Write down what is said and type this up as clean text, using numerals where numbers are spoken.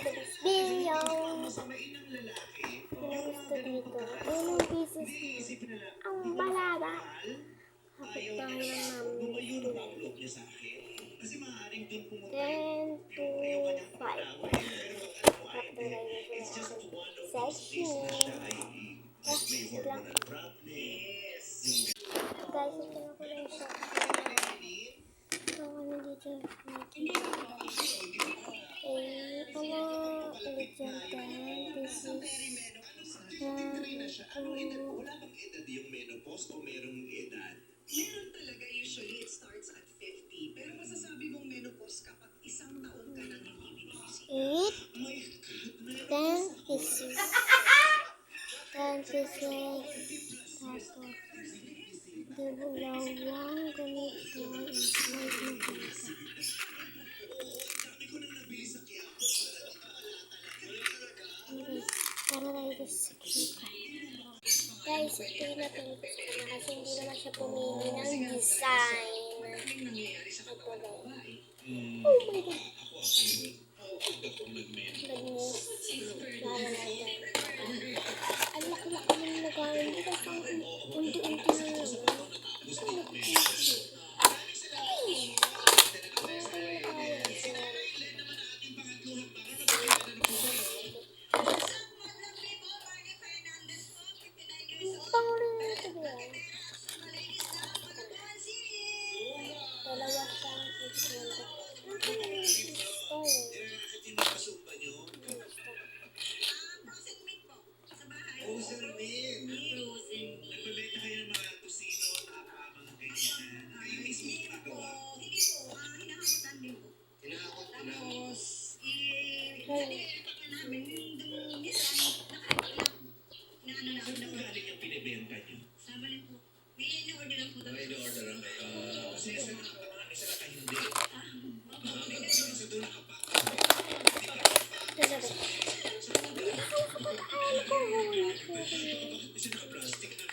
for this video. Kung gusto dito, ilang pieces ang balada. Hapit tayo ng namin. 10 to 5. Hapit tayo ng section. Wait lang. Guys, ito na ko lang siya. So, ano dito? Ulit yan tayo. This is 1, 2, wala bang edad yung menopause o merong edad? Meron talaga, usually it starts at 50. Pero masasabi mong menopause kapag isang taon ka nang hindi binibisita. 8, 10 pieces. 10 pieces. Tapos, dalawang ganito i-slide mo dito. Para tayo sa guys, ito yung natulog ko na kasi hindi naman siya pumili ng design. Ito guys. Oh my god. Goodness. Lalo na yan. Ang laki-laki ng nagawa. Hindi ka pang unti-unti na lang. Dalawa siyang itlog.